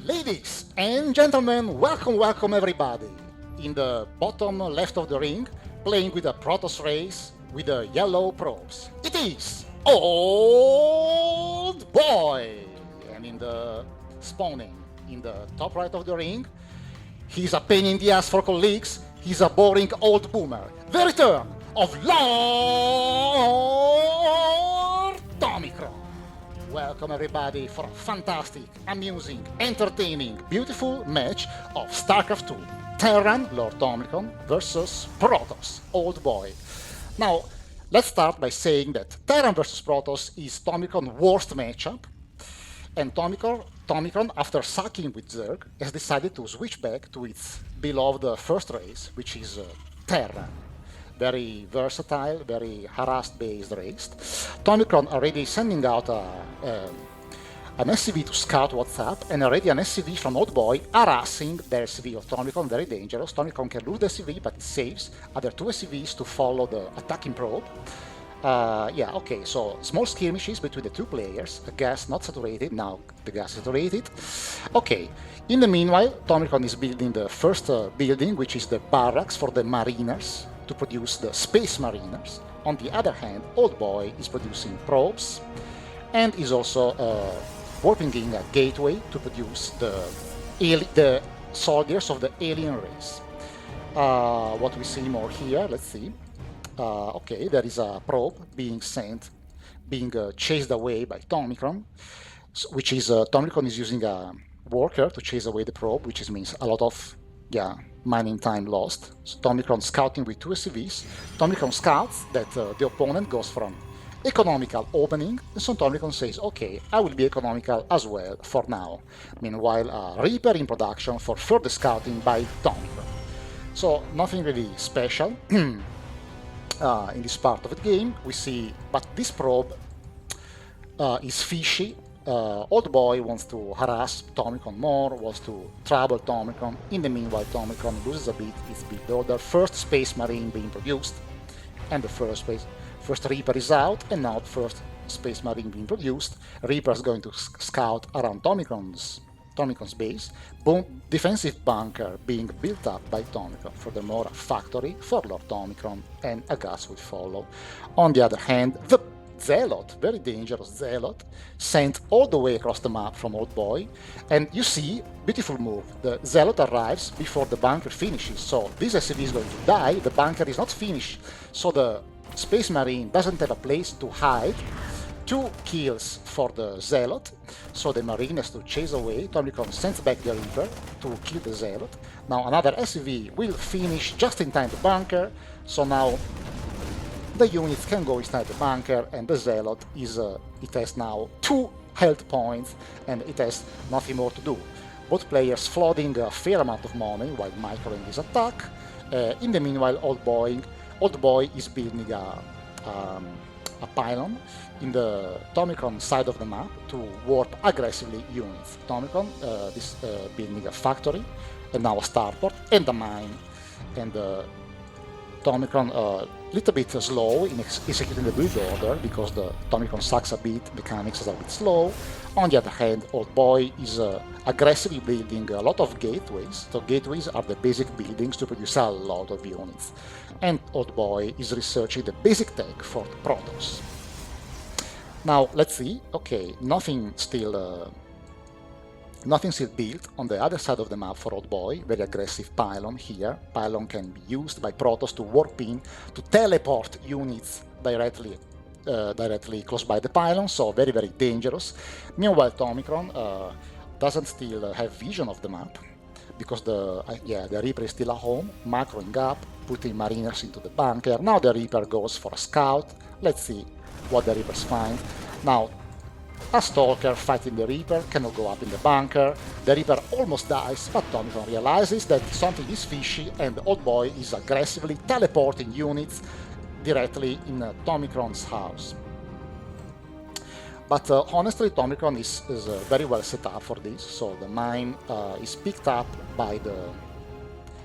Ladies and gentlemen, welcome everybody. In the bottom left of the ring, playing with a Protoss race with the yellow probes. It is Old Boy! And in the spawning, in the top right of the ring, he's a pain in the ass for colleagues, he's a boring old boomer. The return of Lord Tomicron. Welcome everybody for a fantastic, amusing, entertaining, beautiful match of StarCraft 2. Terran, Lord Tomicron, versus Protoss, Old Boy. Now, let's start by saying that Terran versus Protoss is Tomicron's worst matchup, and Tomicron, after sucking with Zerg, has decided to switch back to its beloved first race, which is Terran. Very versatile, very harassed-based race. Tomicron already sending out an SCV to scout what's up, and already an SCV from Old Boy harassing the SCV of Tomicron, very dangerous. Tomicron can lose the SCV, but it saves other two SCVs to follow the attacking probe. So small skirmishes between the two players, the gas not saturated, now the gas is saturated. Okay, in the meanwhile, Tomicron is building the first building, which is the barracks for the mariners, to produce the space mariners. On the other hand, Old Boy is producing probes and is also warping in a gateway to produce the soldiers of the alien race. What we see more here, let's see. Okay, there is a probe being chased away by Tomicron, which is Tomicron is using a worker to chase away the probe, which means a lot of mining time lost. So Tomicron scouting with two SCVs. Tomicron scouts that the opponent goes from economical opening, and so Tomicron says, okay, I will be economical as well for now. Meanwhile, Reaper in production for further scouting by Tomicron. So nothing really special in this part of the game. We see, but this probe is fishy. Old Boy wants to harass Tomicron more, wants to trouble Tomicron. In the meanwhile, Tomicron loses a bit its build order. First Space Marine being produced, and the first Reaper is out, and now the first Space Marine being produced. Reaper is going to scout around Tomicron's base. Defensive bunker being built up by Tomicron. Furthermore, a factory for Lord Tomicron, and a gas will follow. On the other hand, the Zealot, very dangerous Zealot, sent all the way across the map from Old Boy, and you see, beautiful move, the Zealot arrives before the bunker finishes, so this SCV is going to die, the bunker is not finished, so the Space Marine doesn't have a place to hide. 2 kills for the Zealot, so the Marine has to chase away. Tomicron sends back the Reaper to kill the Zealot. Now another SCV will finish just in time the bunker, so now the units can go inside the bunker, and the Zealot it has now 2 health points, and it has nothing more to do. Both players flooding a fair amount of money while microing his attack. In the meanwhile, Old Boy is building a pylon in the Tomicron side of the map to warp aggressively units. Tomicron is building a factory, and now a starport, and a mine, and Tomicron a little bit slow in executing the build order because the Tomicron sucks a bit, mechanics are a bit slow. On the other hand, Old Boy is aggressively building a lot of gateways. So gateways are the basic buildings to produce a lot of units. And Old Boy is researching the basic tech for Protoss. Now let's see. Okay, nothing still built on the other side of the map for Old Boy. Very aggressive pylon here. Pylon can be used by Protoss to warp in, to teleport units directly close by the pylon, so very, very dangerous. Meanwhile, Tomicron doesn't still have vision of the map, because the Reaper is still at home, macroing up, putting mariners into the bunker. Now the Reaper goes for a scout. Let's see what the Reapers find. Now, a Stalker fighting the Reaper cannot go up in the bunker. The Reaper almost dies, but Tomicron realizes that something is fishy, and Old Boy is aggressively teleporting units directly in Tomicron's house. But honestly, Tomicron is very well set up for this, so the mine is picked up by the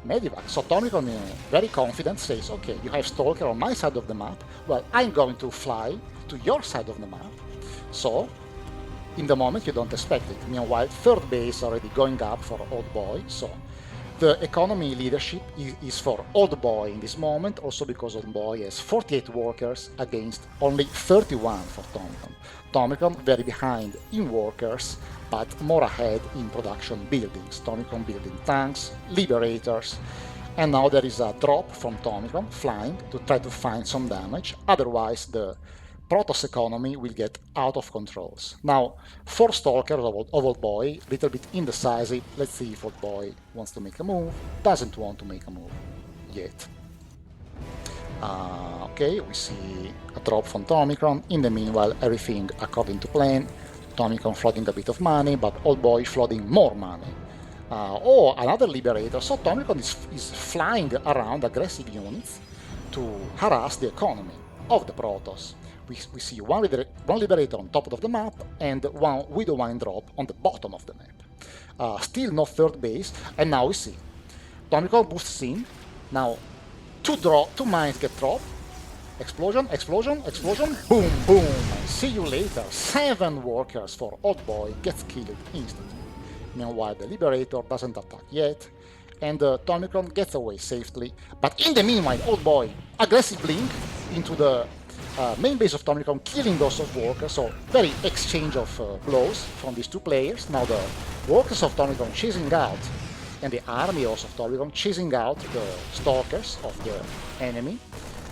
Medivac. So Tomicron, very confident, says, okay, you have Stalker on my side of the map, well, I'm going to fly to your side of the map. So in the moment you don't expect it. Meanwhile, third base already going up for Old Boy, so the economy leadership is for Old Boy in this moment, also because Old Boy has 48 workers against only 31 for Tomicon. Tomicon very behind in workers, but more ahead in production buildings. Tomicon building tanks, liberators, and now there is a drop from Tomicon flying to try to find some damage, otherwise the Protoss economy will get out of controls. Now, 4 Stalkers of Old Boy, little bit indecisive. Let's see if Old Boy wants to make a move. Doesn't want to make a move yet. Okay, we see a drop from Tomicon. In the meanwhile, everything according to plan. Tomicon flooding a bit of money, but Old Boy flooding more money. Oh, another Liberator. So Tomicon is flying around aggressive units to harass the economy of the Protoss. We see one Liberator on top of the map and one Widow Wine drop on the bottom of the map. Still no third base, and now we see Tomicon boosts in. Now two mines get dropped. Explosion, explosion, explosion, boom, boom. See you later. 7 workers for Old Boy gets killed instantly. Meanwhile, the Liberator doesn't attack yet, and Tomicon gets away safely. But in the meanwhile, Old Boy aggressive blink into the main base of Tomicon, killing those of workers, so very exchange of blows from these two players. Now the workers of Tomicon chasing out, and the army also of Tomicon chasing out the Stalkers of the enemy.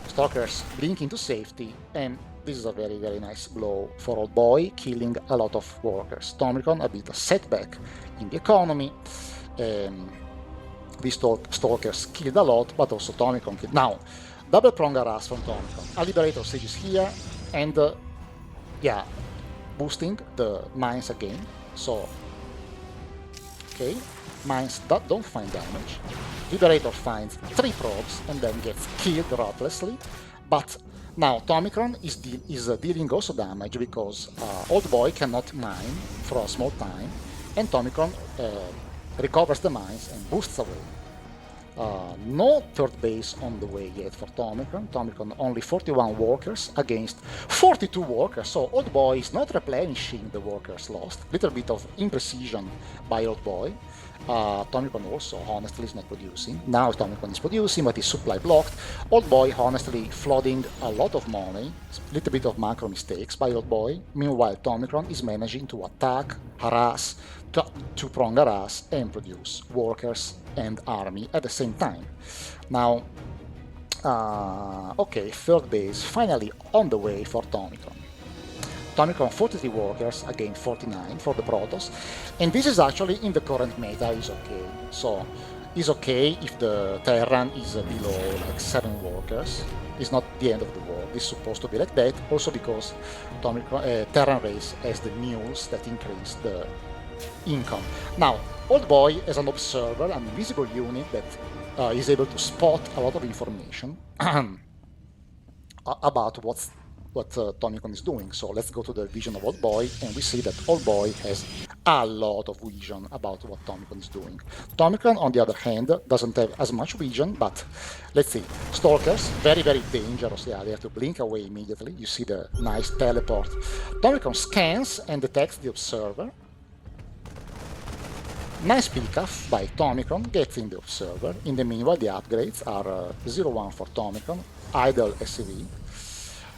Stalkers blink into safety, and this is a very, very nice blow for Old Boy, killing a lot of workers. Tomicon a bit of setback in the economy. These Stalkers killed a lot, but also Tomicon killed. Now, double prong harass from Tomicon. A Liberator stage is here, and yeah, boosting the mines again. So, okay, mines that don't find damage. Liberator finds 3 probes and then gets killed ruthlessly. But now Tomicon is dealing also damage because Old Boy cannot mine for a small time, and Tomicon recovers the mines and boosts away. No third base on the way yet for Tomicon. Tomicon only 41 workers against 42 workers, so Old Boy is not replenishing the workers lost. Little bit of imprecision by Old Boy. Tomicon also, honestly, is not producing. Now Tomicon is producing, but is supply blocked. Old Boy, honestly, flooding a lot of money. Little bit of macro mistakes by Old Boy. Meanwhile, Tomicon is managing to attack, harass, two-prong harass, and produce workers and army at the same time. Now, okay, third base finally on the way for Tomicon. Tomicon 43 workers against 49 for the Protoss, and this is actually in the current meta is okay. So it's okay if the Terran is below like 7 workers. It's not the end of the world. It's supposed to be like that, also because Terran race has the mules that increase the income. Now, Old Boy as an observer, an invisible unit that is able to spot a lot of information about what Tomicon is doing. So let's go to the vision of Old Boy, and we see that Old Boy has a lot of vision about what Tomicon is doing. Tomicon, on the other hand, doesn't have as much vision, but let's see. Stalkers, very, very dangerous. Yeah, they have to blink away immediately. You see the nice teleport. Tomicon scans and detects the observer. Nice pickoff by Tomicon, getting the observer. In the meanwhile, the upgrades are 0-1 for Tomicon, idle SCV.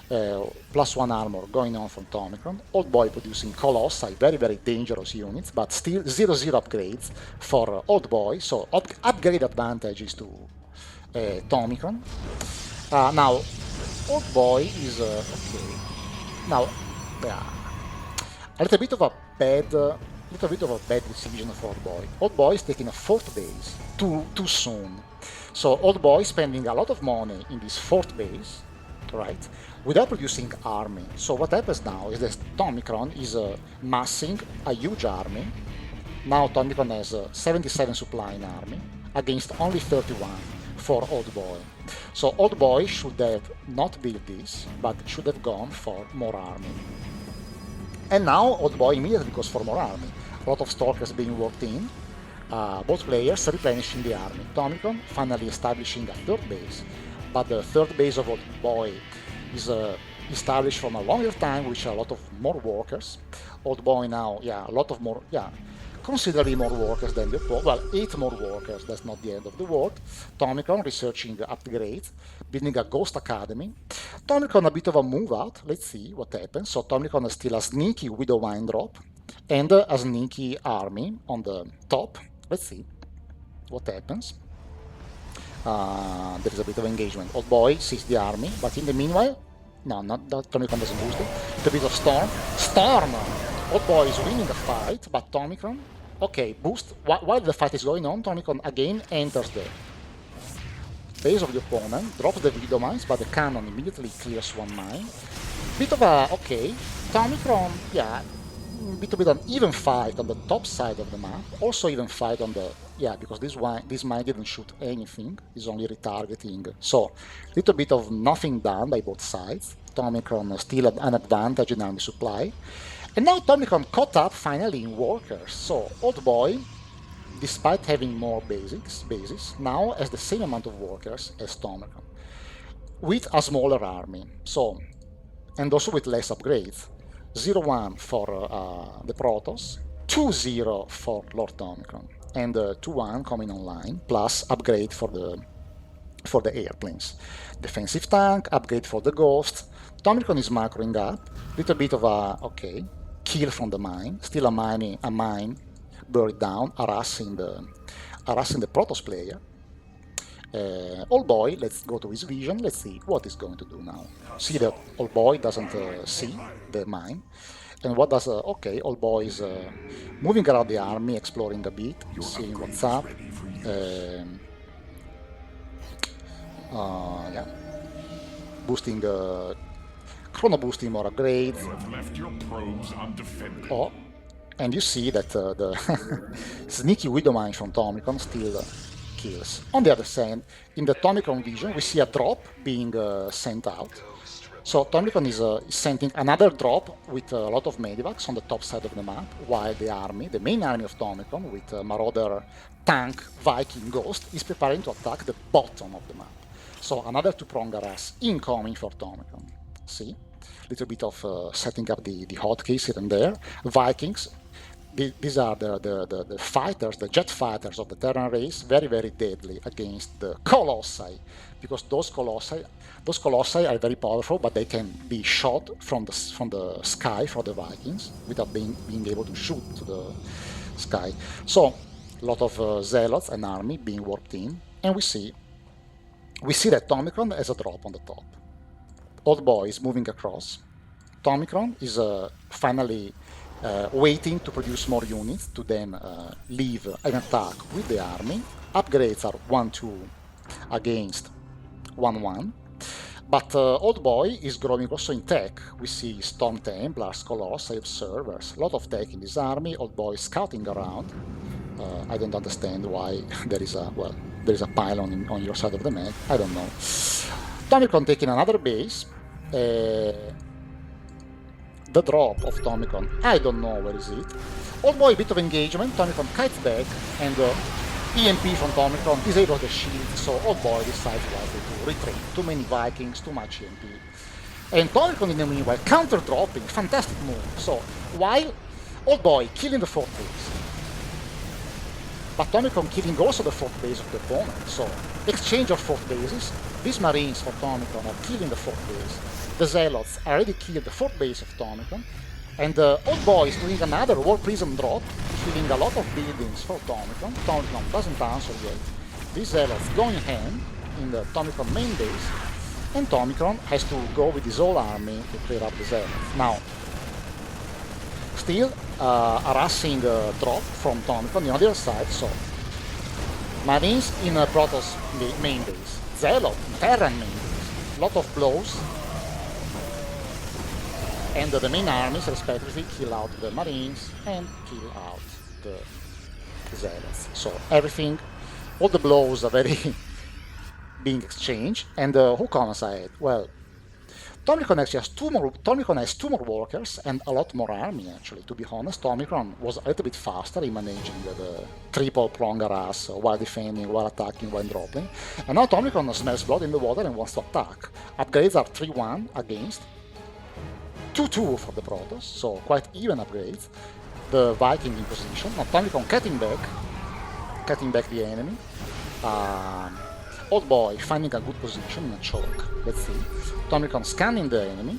+1 armor going on from Tomicon. Old Boy producing Colossi, very, very dangerous units, but still 0-0 upgrades for Old Boy, so upgrade advantages to Tomicon. Now, Old Boy is okay. Now, yeah, a little bit of a bad decision for Old Boy. Old Boy is taking a 4th base too soon. So Old Boy spending a lot of money in this 4th base, right, without producing army. So what happens now is that Tomicon is massing a huge army. Now Tomicon has 77 supply in army against only 31 for Old Boy. So Old Boy should have not built this, but should have gone for more army. And now Old Boy immediately goes for more army. A lot of Stalkers being worked in. Both players replenishing the army. Tomicon finally establishing a 3rd base, but the 3rd base of Old Boy is established from a longer time, with a lot of more workers. Old boy now, yeah, a lot of more, yeah, considerably more workers than before. Well, 8 more workers, that's not the end of the world. Tomicron researching upgrades, building a ghost academy. Tomicron a bit of a move out, let's see what happens. So Tomicron is still a sneaky Widow Wine drop and a sneaky army on the top. Let's see what happens. There is a bit of engagement. Old boy sees the army, but in the meanwhile, no, not that Tomicron doesn't boost it. It's a bit of storm. Storm! Old boy is winning the fight, but Tomicron, okay, boost. While the fight is going on, Tomicron again enters the base of the opponent, drops the Widow Mines, but the cannon immediately clears one mine. Bit of a, okay, Tomicron, yeah, bit of an even fight on the top side of the map, also even fight on the, yeah, because this mine didn't shoot anything, it's only retargeting, so little bit of nothing done by both sides. Tomicron still an advantage in army supply, and now Tomicron caught up finally in workers, so Old Boy, despite having more bases, now has the same amount of workers as Tomicron, with a smaller army, so, and also with less upgrades. 0-1 for the Protoss, 2-0 for Lord Tomicron, and 2-1 coming online, plus upgrade for the airplanes. Defensive tank, upgrade for the Ghost. Tomicron is macroing up, little bit of a, okay, kill from the mine, still a mine buried down, harassing the Protoss player. Old Boy, let's go to his vision, let's see what he's going to do now. See that Old Boy doesn't see the mine. And what does, okay, Old Boy is moving around the army, exploring a bit, seeing what's up. Yeah. Boosting, chrono boosting more upgrades. Oh, and you see that the sneaky Widow Mine from Tomicron still kills. On the other side, in the Tomicron vision, we see a drop being sent out. So Tomicron is sending another drop with a lot of medivacs on the top side of the map, while the main army of Tomicron, with Marauder, Tank, Viking, Ghost, is preparing to attack the bottom of the map. So another two-prong harass incoming for Tomicron. See? Little bit of setting up the hotkeys here and there. Vikings. These are the fighters, the jet fighters of the Terran race, very, very deadly against the Colossi, because those Colossi are very powerful, but they can be shot from the sky for the Vikings without being able to shoot to the sky. So a lot of zealots and army being warped in, and we see that Tomicron has a drop on the top. Old Boy is moving across. Tomicron is finally waiting to produce more units to then leave an attack with the army. Upgrades are 1-2 against 1-1. But Old Boy is growing also in tech. We see Storm Templars, Colossi, Observers, a lot of tech in this army. Old Boy is scouting around. I don't understand why there is a pylon on your side of the map. I don't know. Tomicron taking another base. The drop of Tomicron, I don't know where is it. Old Boy, a bit of engagement, Tomicron kites back, and EMP from Tomicron disables the shield, so Old Boy decides likely to retreat. Too many Vikings, too much EMP. And Tomicron in the meanwhile counter-dropping, fantastic move. So, while Old Boy killing the fourth base, but Tomicron killing also the fourth base of the opponent, so exchange of fourth bases. These Marines for Tomicron are killing the fourth base. The Zealots already killed the fourth base of Tomicron, and Old Boy is doing another War Prism drop, killing a lot of buildings for Tomicron. Tomicron doesn't answer yet. These Zealots going ham in the Tomicron main base, and Tomicron has to go with his whole army to clear up the Zealots. Now, still harassing drop from Tomicron on the other side, so Marines in Protoss main base, Zealot in Terran main base, a lot of blows, and the main armies respectively kill out the Marines and kill out the Zealots. So everything, all the blows are very being exchanged, and who comes ahead? Well, Tomicron actually has two more workers and a lot more army actually. To be honest, Tomicron was a little bit faster in managing the triple prong harass while defending, while attacking, while dropping. And now Tomicron smells blood in the water and wants to attack. Upgrades are 3-1 against. 2-2 for the Protoss, so quite even upgrades. The Viking in position, Tomicon cutting back the enemy. Old Boy finding a good position in a choke, let's see. Tomicon scanning the enemy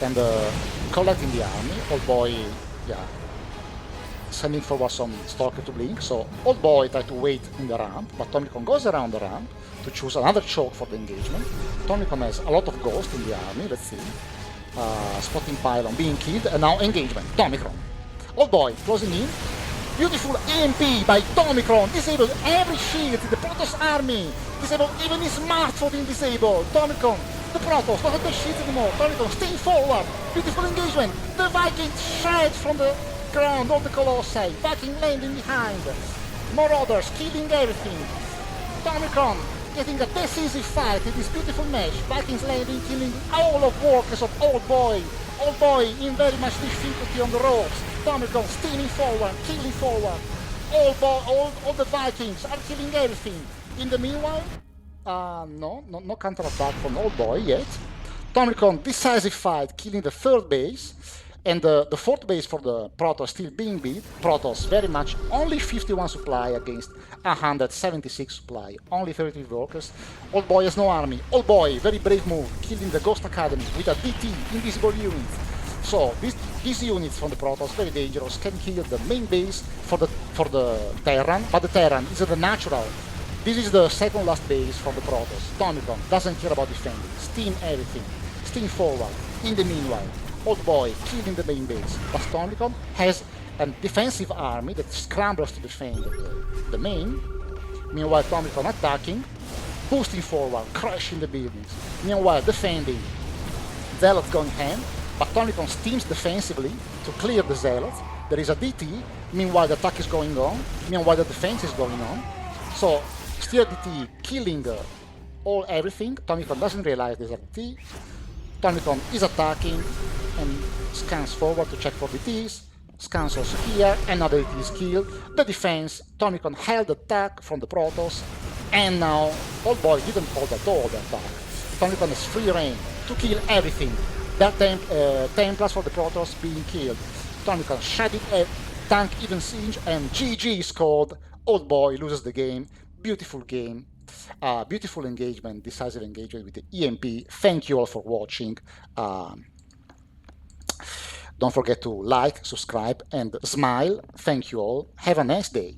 and collecting the army. Old Boy, yeah, sending forward some Stalker to blink, so Old Boy tried to wait in the ramp, but Tomicon goes around the ramp to choose another choke for the engagement. Tomicon has a lot of ghosts in the army, let's see. Spotting Pylon being killed, and now engagement, Tomicron. Old Boy closing in. Beautiful EMP by Tomicron, disabled every shield in the Protoss army. Disabled even his smartphone in disabled. Tomicron, the Protoss, don't have the shields anymore. Tomicron staying forward. Beautiful engagement. The Vikings shred from the ground of the Colossi. Viking landing behind. Marauders killing everything. Tomicron getting a decisive fight in this beautiful match. Vikings landing, killing all of workers of Old Boy. Old Boy in very much difficulty on the ropes. Tomicron steaming forward, killing forward. All the Vikings are killing everything. In the meanwhile, no counterattack from Old Boy yet. Tomicron decisive fight, killing the third base. And the fourth base for the Protoss still being beat. Protoss very much only 51 supply against 176 supply. Only 33 workers. Old Boy has no army. Old Boy, very brave move, killing the Ghost Academy with a DT, invisible units. So these units from the Protoss, very dangerous, can kill the main base for the Terran, but the Terran is the natural. This is the second last base for the Protoss. Tomicron doesn't care about defending, steam everything, steam forward. In the meanwhile, Old Boy killing the main base, but Tomicron has a defensive army that scrambles to defend the main. Meanwhile, Tomicron attacking, boosting forward, crushing the buildings. Meanwhile, defending, Zealots going ham, but Tomicron steams defensively to clear the Zealots. There is a DT, meanwhile the attack is going on, meanwhile the defense is going on. So, still DT killing everything. Tomicron doesn't realize there's a DT. Tomicron is attacking and scans forward to check for DTs. Scans also here, another DT is killed. The defense, Tomicron held the attack from the Protoss, and now Old Boy didn't hold at all the attack. Tomicron has free reign to kill everything. That Templars for the Protoss being killed. Tomicron shedding a tank even siege, and GG scored. Old Boy loses the game. Beautiful game. Beautiful engagement, decisive engagement with the EMP. Thank you all for watching. Don't forget to like, subscribe, and smile. Thank you all. Have a nice day.